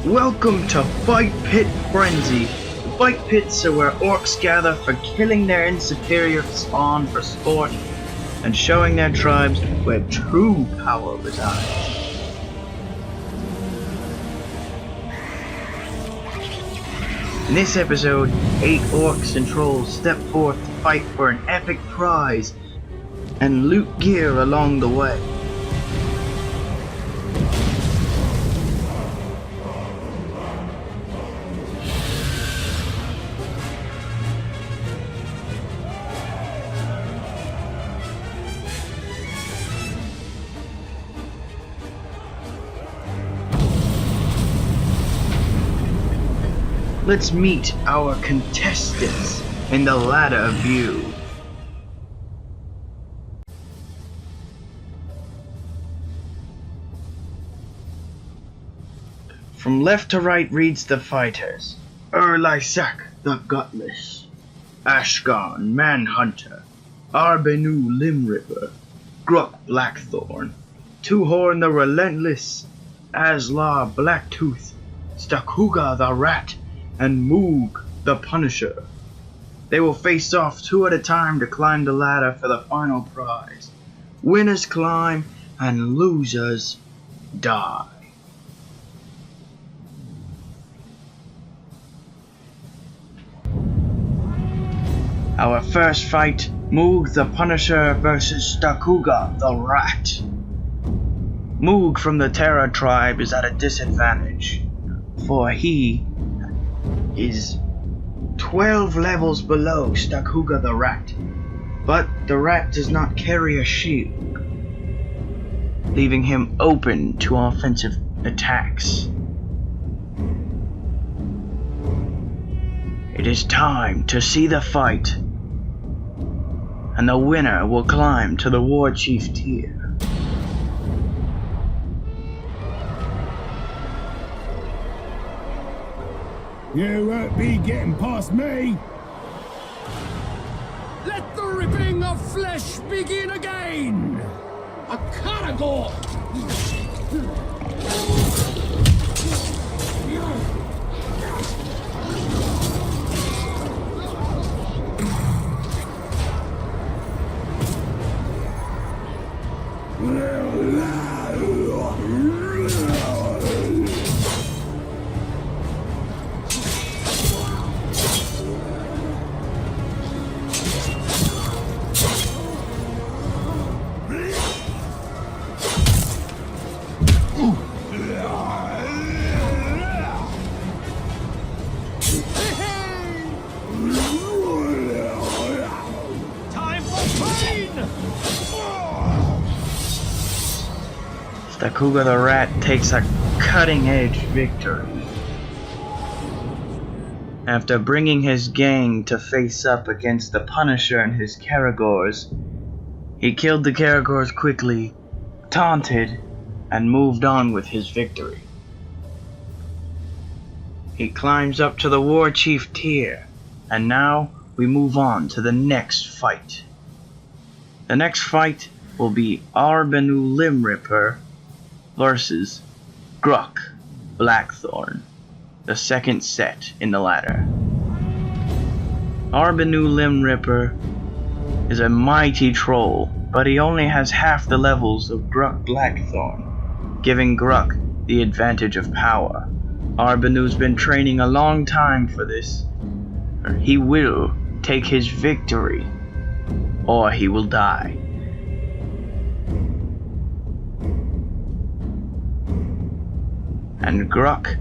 Welcome to Fight Pit Frenzy. The Fight Pits are where orcs gather for killing their inferior spawn for sport and showing their tribes where true power resides. In this episode, 8 orcs and trolls step forth to fight for an epic prize and loot gear along the way. Let's meet our contestants in the ladder view. From left to right reads the fighters: Erlysak the Gutless, Ashgon Manhunter, Arbenu Limripper, Gruck Blackthorn, Two-Horn the Relentless, Aslar Blacktooth, Stakuga the Rat, and Moog the Punisher. They will face off 2 at a time to climb the ladder for the final prize. Winners climb and losers die. Our first fight, Moog the Punisher versus Stakuga the Rat. Moog from the Terra tribe is at a disadvantage, for he is 12 levels below Stakuga the Rat, but the rat does not carry a shield, leaving him open to offensive attacks. It is time to see the fight, and the winner will climb to the War Chief tier. You won't be getting past me! Let the ripping of flesh begin again! A caragor! Stakuga the Rat takes a cutting-edge victory. After bringing his gang to face up against the Punisher and his Caragors, he killed the Caragors quickly, taunted, and moved on with his victory. He climbs up to the War Chief tier, and now we move on to the next fight. The next fight will be Arbenu Limripper versus Gruck Blackthorn, the second set in the ladder. Arbenu Limripper is a mighty troll, but he only has half the levels of Gruck Blackthorn, giving Gruck the advantage of power. Arbenu's been training a long time for this. He will take his victory, or he will die. And Gruck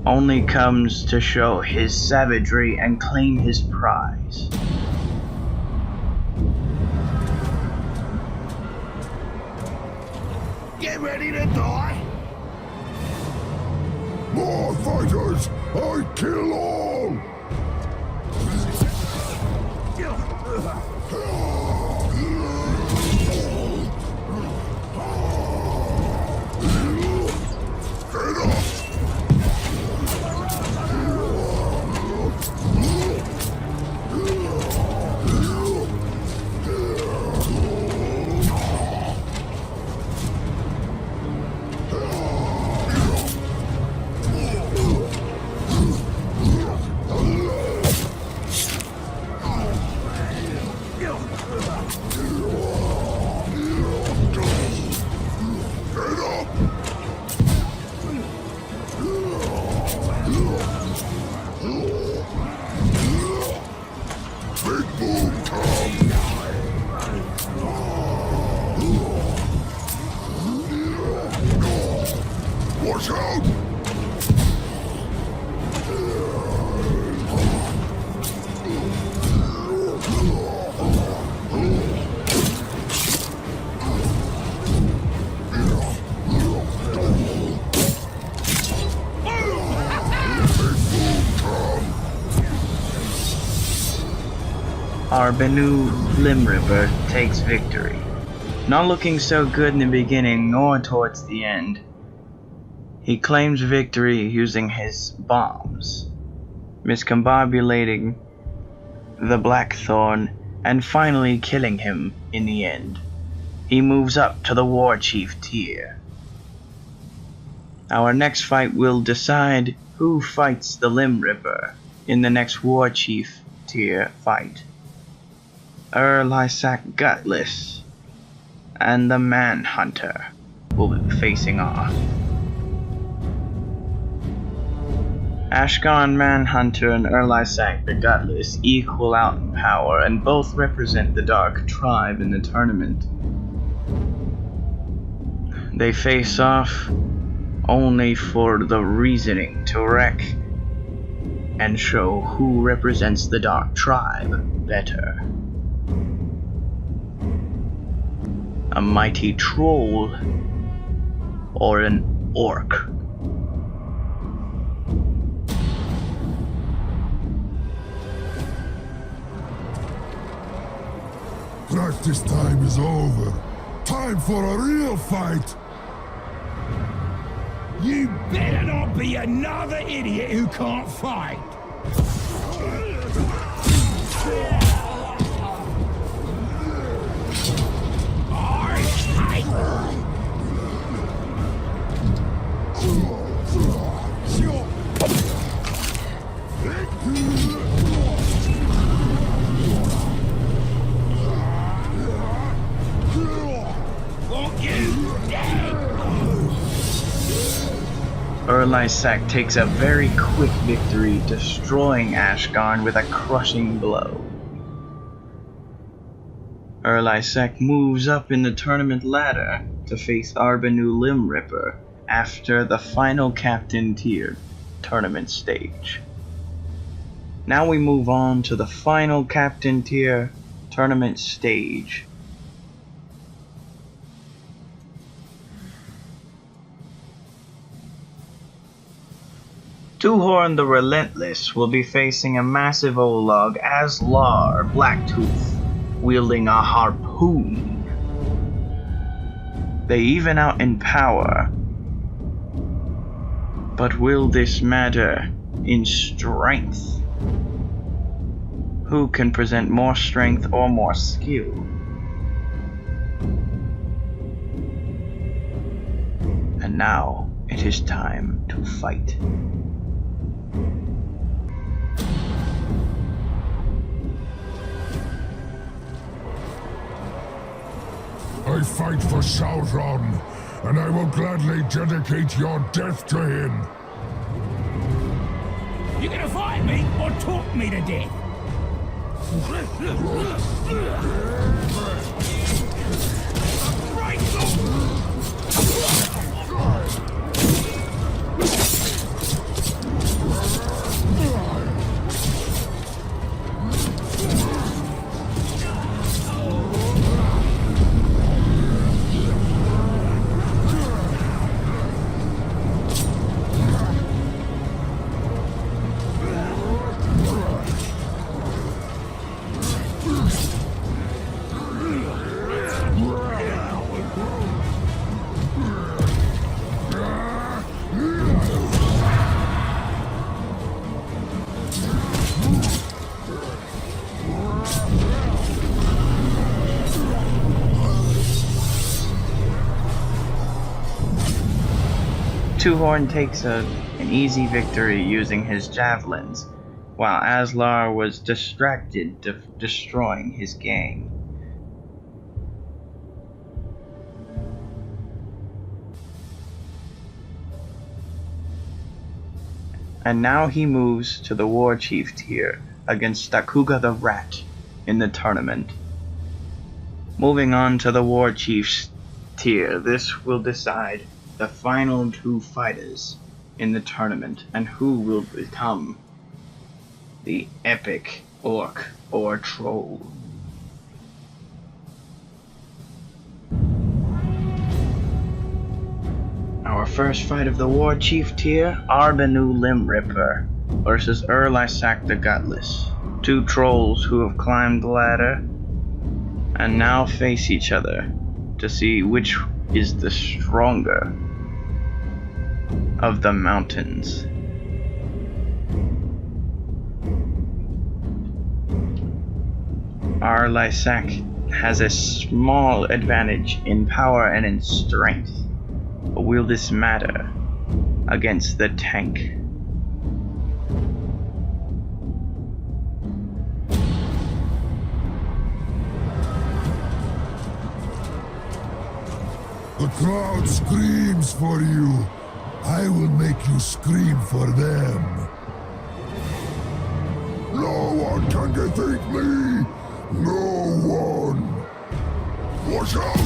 only comes to show his savagery and claim his prize. Get ready to die! More fighters! I kill all! Get up! Watch out! Arbenu Limriver takes victory. Not looking so good in the beginning nor towards the end. He claims victory using his bombs, miscombobulating the Blackthorn and finally killing him in the end. He moves up to the War Chief tier. Our next fight will decide who fights the Limriver in the next War Chief tier fight. Lysak Gutless and the Manhunter will be facing off. Ashgon Manhunter and Lysak the Gutless equal out in power and both represent the Dark Tribe in the tournament. They face off only for the reasoning to wreck and show who represents the Dark Tribe better. A mighty troll or an orc. Practice time is over. Time for a real fight. You better not be another idiot who can't fight. Lysak takes a very quick victory, destroying Ashgon with a crushing blow. Lysak moves up in the tournament ladder to face Arbenu Limripper after the final captain tier tournament stage. Now we move on to the final captain tier tournament stage. Tuhorn the Relentless will be facing a massive Olog Aslar Blacktooth, wielding a harpoon. They even out in power, but will this matter in strength? Who can present more strength or more skill? And now it is time to fight. I fight for Sauron, and I will gladly dedicate your death to him. You gonna fight me or talk me to death? Tuhorn takes an easy victory using his javelins, while Aslar was distracted destroying his gang. And now he moves to the War Chief tier against Stakuga the Rat in the tournament. Moving on to the War Chief's tier, this will decide the final 2 fighters in the tournament and who will become the epic orc or troll. Our first fight of the War Chief tier, Arbenu Limb Ripper versus Isaac the Gutless. 2 trolls who have climbed the ladder and now face each other to see which is the stronger of the mountains. Isaac has a small advantage in power and in strength, but will this matter against the tank? The crowd screams for you. I will make you scream for them. No one can defeat me! No one! Watch out!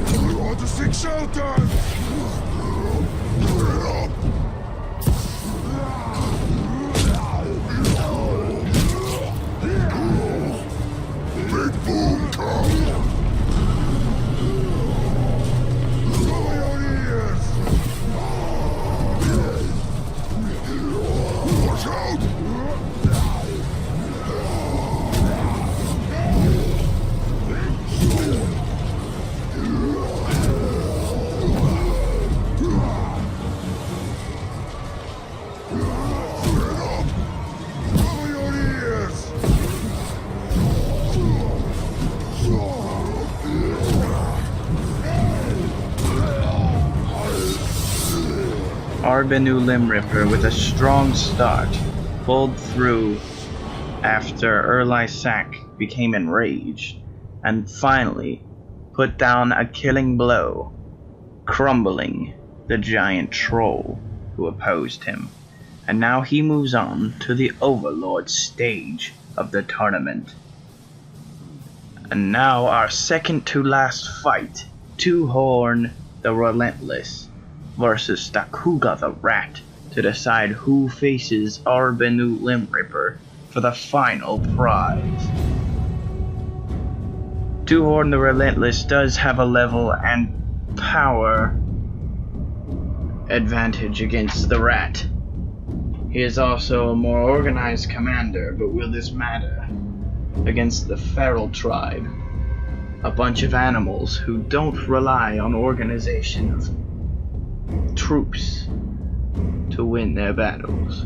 I want to seek shelter! Get up! Big boom come! Cover your ears! Watch out! Cover your ears! Arbenu Limb Ripper with a strong start pulled through after Isaac became enraged and finally put down a killing blow, crumbling the giant troll who opposed him. And now he moves on to the Overlord stage of the tournament. And now our second to last fight, Two Horn the Relentless versus Stakuga the Rat, to decide who faces Arbenu Limb Ripper for the final prize. Two Horn the Relentless does have a level and power advantage against the Rat. He is also a more organized commander, but will this matter against the Feral Tribe? A bunch of animals who don't rely on organization of troops to win their battles.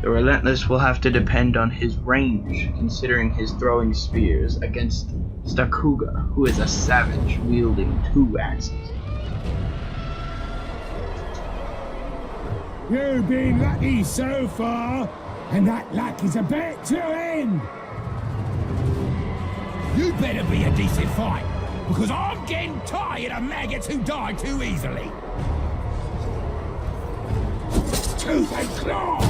The Relentless will have to depend on his range, considering his throwing spears, against Stakuga, who is a savage wielding 2 axes. You've been lucky so far, and that luck is about to end. You better be a decent fight, because I'm getting tired of maggots who die too easily. Tooth and claw!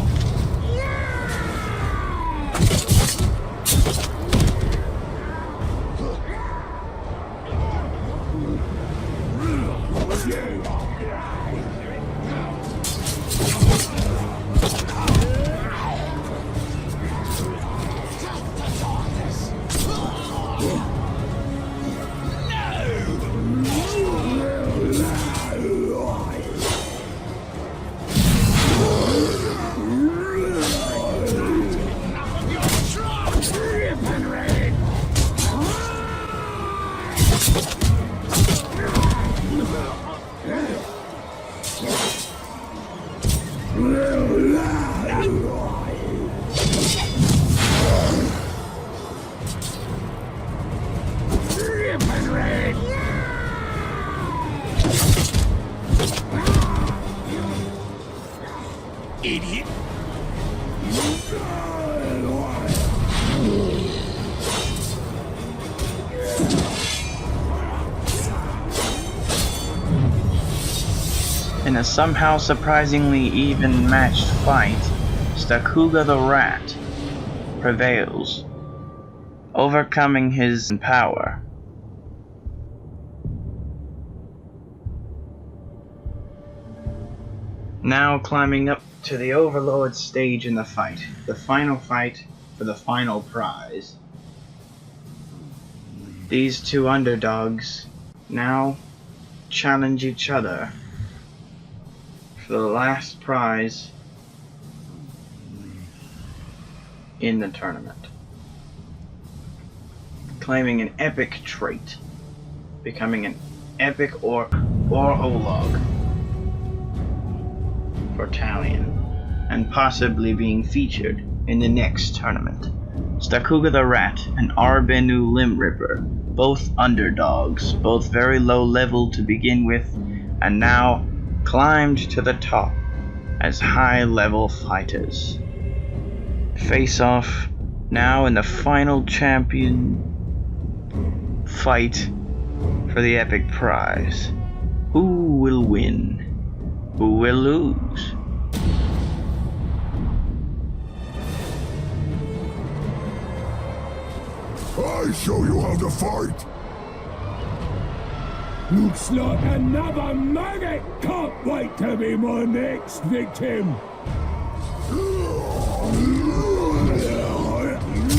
Idiot! In a somehow surprisingly even matched fight, Stakuga the Rat prevails, overcoming his power. Now climbing up to the Overlord stage in the fight, the final fight for the final prize. These two underdogs now challenge each other for the last prize in the tournament, claiming an epic trait, becoming an epic orc or olog for Talion, and possibly being featured in the next tournament. Stakuga the Rat and Arbenu Limb Ripper, both underdogs, both very low level to begin with, and now climbed to the top as high level fighters. Face off now in the final champion fight for the epic prize. Who will win? Who will lose? I show you how to fight! Looks like another maggot can't wait to be my next victim.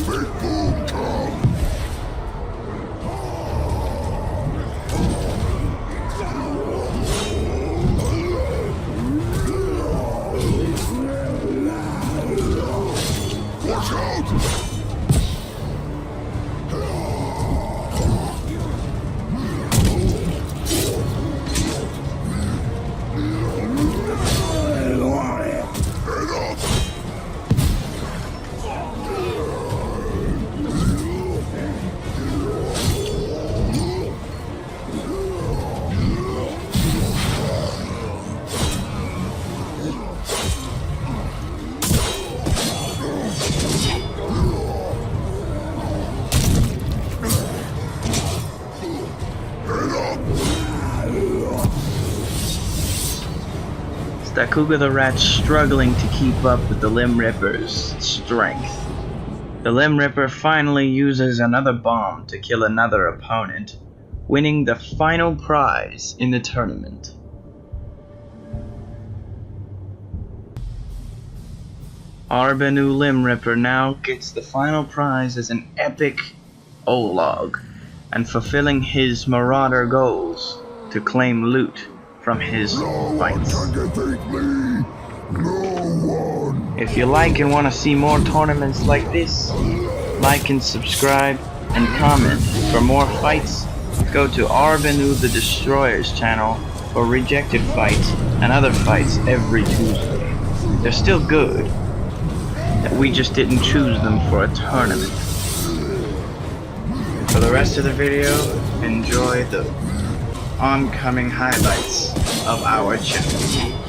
Big boom come! Watch out! Stakuga the Rat struggling to keep up with the Limb Ripper's strength. The Limb Ripper finally uses another bomb to kill another opponent, winning the final prize in the tournament. Arbenu Limb Ripper now gets the final prize as an epic olog, and fulfilling his marauder goals to claim loot from his fights. If you like and want to see more tournaments like this, like and subscribe and comment. For more fights, go to Arbenu the Destroyer's channel for rejected fights and other fights every Tuesday. They're still good, we just didn't choose them for a tournament. For the rest of the video, enjoy the oncoming highlights of our channel.